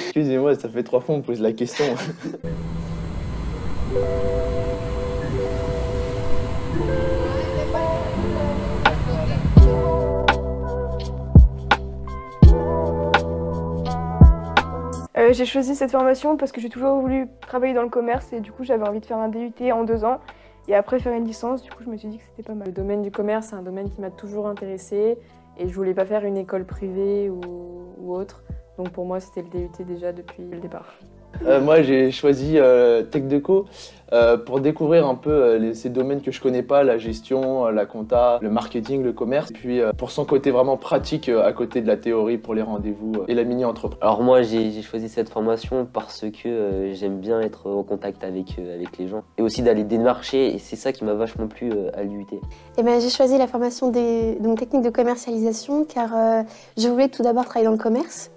Excusez-moi, ça fait 3 fois qu'on me pose la question. J'ai choisi cette formation parce que j'ai toujours voulu travailler dans le commerce et du coup j'avais envie de faire un DUT en 2 ans et après faire une licence. Du coup je me suis dit que c'était pas mal. Le domaine du commerce, c'est un domaine qui m'a toujours intéressée et je voulais pas faire une école privée ou autre. Donc pour moi c'était le DUT déjà depuis le départ. Moi j'ai choisi Tech Deco pour découvrir un peu ces domaines que je connais pas, la gestion, la compta, le marketing, le commerce. Et puis pour son côté vraiment pratique à côté de la théorie pour les rendez-vous et la mini-entreprise. Alors moi j'ai choisi cette formation parce que j'aime bien être en contact avec les gens et aussi d'aller démarcher et c'est ça qui m'a vachement plu à l'UT. Eh ben, j'ai choisi la formation donc, technique de commercialisation car je voulais tout d'abord travailler dans le commerce.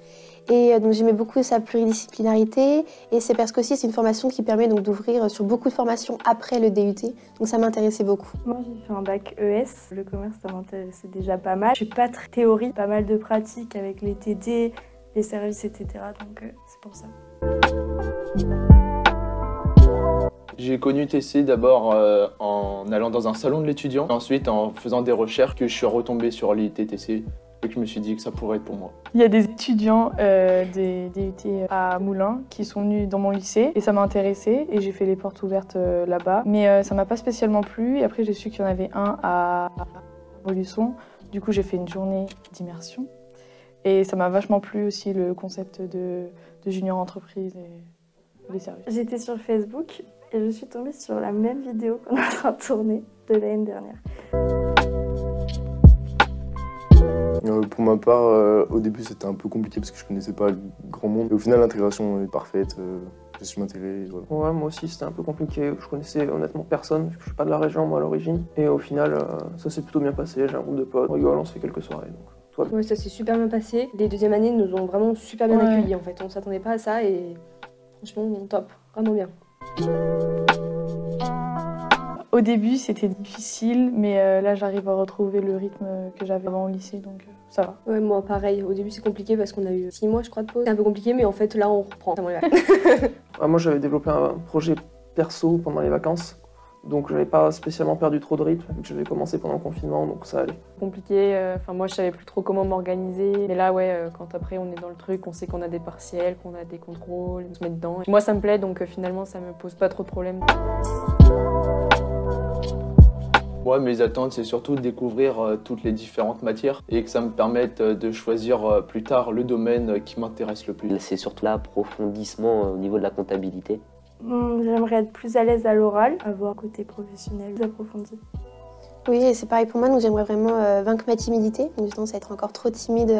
Et donc j'aimais beaucoup sa pluridisciplinarité et c'est parce que aussi c'est une formation qui permet donc d'ouvrir sur beaucoup de formations après le DUT, donc ça m'intéressait beaucoup. Moi j'ai fait un bac ES, le commerce ça m'intéressait déjà pas mal. Je suis pas très théorie, pas mal de pratiques avec les TD, les services etc. Donc c'est pour ça. J'ai connu TC d'abord en allant dans un salon de l'étudiant, ensuite en faisant des recherches que je suis retombé sur l'IT TC. Et que je me suis dit que ça pourrait être pour moi. Il y a des étudiants des DUT à Moulins qui sont venus dans mon lycée et ça m'a intéressée et j'ai fait les portes ouvertes là-bas. Mais ça m'a pas spécialement plu et après j'ai su qu'il y en avait un à Montluçon. Du coup j'ai fait une journée d'immersion et ça m'a vachement plu aussi le concept de junior entreprise et les services. J'étais sur Facebook et je suis tombée sur la même vidéo qu'on est en train de tourner de l'année dernière. Pour ma part, au début c'était un peu compliqué parce que je connaissais pas grand monde. Et au final l'intégration est parfaite, j'ai su m'intégrer. Voilà. Ouais, moi aussi c'était un peu compliqué, je connaissais honnêtement personne, parce que je suis pas de la région moi à l'origine. Et au final ça s'est plutôt bien passé, j'ai un groupe de potes, on rigole, on se fait quelques soirées. Donc, ouais, ça s'est super bien passé. Les deuxièmes années nous ont vraiment super bien accueillis en fait, on s'attendait pas à ça et franchement top, vraiment bien. Au début, c'était difficile, mais là, j'arrive à retrouver le rythme que j'avais avant au lycée, donc ça va. Ouais, moi, pareil. Au début, c'est compliqué parce qu'on a eu 6 mois, je crois, de pause. C'est un peu compliqué, mais en fait, là, on reprend. Moi, j'avais développé un projet perso pendant les vacances, donc j'avais pas spécialement perdu trop de rythme, vu que j'avais commencé pendant le confinement, donc ça allait. Compliqué, moi, je savais plus trop comment m'organiser. Mais là, ouais, quand après, on est dans le truc, on sait qu'on a des partiels, qu'on a des contrôles, on se met dedans. Moi, ça me plaît, donc finalement, ça me pose pas trop de problèmes. Moi, mes attentes, c'est surtout de découvrir toutes les différentes matières et que ça me permette de choisir plus tard le domaine qui m'intéresse le plus. C'est surtout l'approfondissement au niveau de la comptabilité. J'aimerais être plus à l'aise à l'oral, avoir un côté professionnel plus approfondi. Oui, et c'est pareil pour moi, donc j'aimerais vraiment vaincre ma timidité. Donc j'ai tendance à être encore trop timide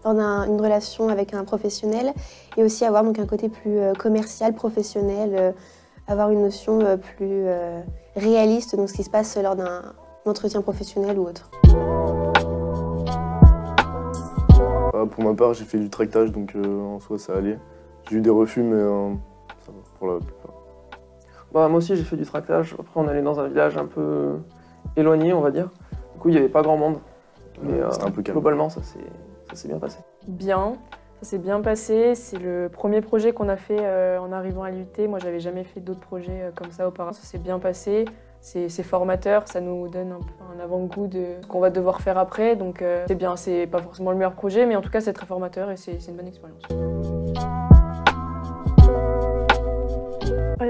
lors d'une relation avec un professionnel et aussi avoir donc un côté plus commercial, professionnel, avoir une notion plus réaliste de ce qui se passe lors d'un entretien professionnel ou autre. Pour ma part, j'ai fait du tractage, donc en soi ça allait. J'ai eu des refus, mais ça va pour la plupart. Moi aussi j'ai fait du tractage, après on allait dans un village un peu éloigné, on va dire. Du coup il n'y avait pas grand monde, mais un peu calme. Globalement ça s'est bien passé. Bien. Ça s'est bien passé, c'est le premier projet qu'on a fait en arrivant à l'UT. Moi, j'avais jamais fait d'autres projets comme ça auparavant. Ça s'est bien passé, c'est formateur, ça nous donne un avant-goût de ce qu'on va devoir faire après. Donc c'est bien, c'est pas forcément le meilleur projet, mais en tout cas, c'est très formateur et c'est une bonne expérience.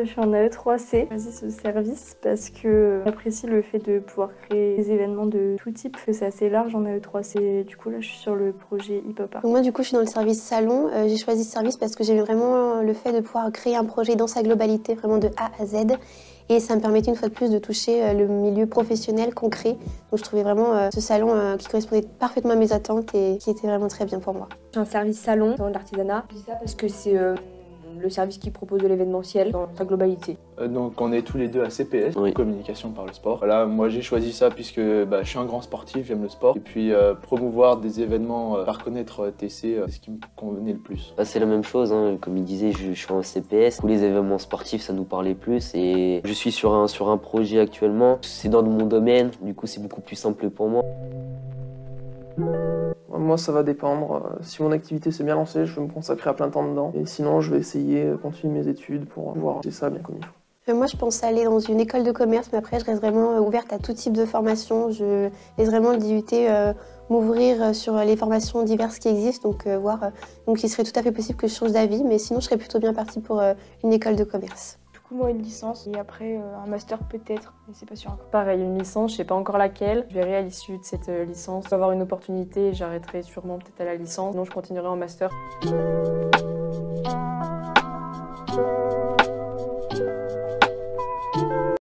Je suis en AE3C, j'ai choisi ce service parce que j'apprécie le fait de pouvoir créer des événements de tout type. C'est assez large en AE3C. Du coup là je suis sur le projet Hip Hop Art. Donc moi du coup je suis dans le service salon. J'ai choisi ce service parce que j'aimais vraiment le fait de pouvoir créer un projet dans sa globalité, vraiment de A à Z. Et ça me permettait une fois de plus de toucher le milieu professionnel concret. Donc je trouvais vraiment ce salon qui correspondait parfaitement à mes attentes et qui était vraiment très bien pour moi. J'ai un service salon dans l'artisanat. Je dis ça parce que c'est le service qui propose de l'événementiel dans sa globalité. Donc on est tous les deux à CPS, oui. Communication par le sport. Voilà, moi j'ai choisi ça puisque je suis un grand sportif, j'aime le sport. Et puis promouvoir des événements, faire connaître TC, c'est ce qui me convenait le plus. C'est la même chose, hein. Comme il disait, je suis en CPS. Tous les événements sportifs, ça nous parlait plus. Et je suis sur un projet actuellement. C'est dans mon domaine, du coup c'est beaucoup plus simple pour moi. Moi, ça va dépendre. Si mon activité s'est bien lancée, je vais me consacrer à plein temps dedans. Et sinon, je vais essayer de continuer mes études pour pouvoir faire ça bien comme il faut. Moi, je pense aller dans une école de commerce, mais après, je reste vraiment ouverte à tout type de formation. Je laisse vraiment le DUT m'ouvrir sur les formations diverses qui existent, donc donc il serait tout à fait possible que je change d'avis, mais sinon, je serais plutôt bien partie pour une école de commerce. Du coup, moi, une licence et après un master peut-être, mais c'est pas sûr encore. Pareil, une licence, je sais pas encore laquelle. Je verrai à l'issue de cette licence. Je vais avoir une opportunité, j'arrêterai sûrement peut-être à la licence. Sinon, je continuerai en master.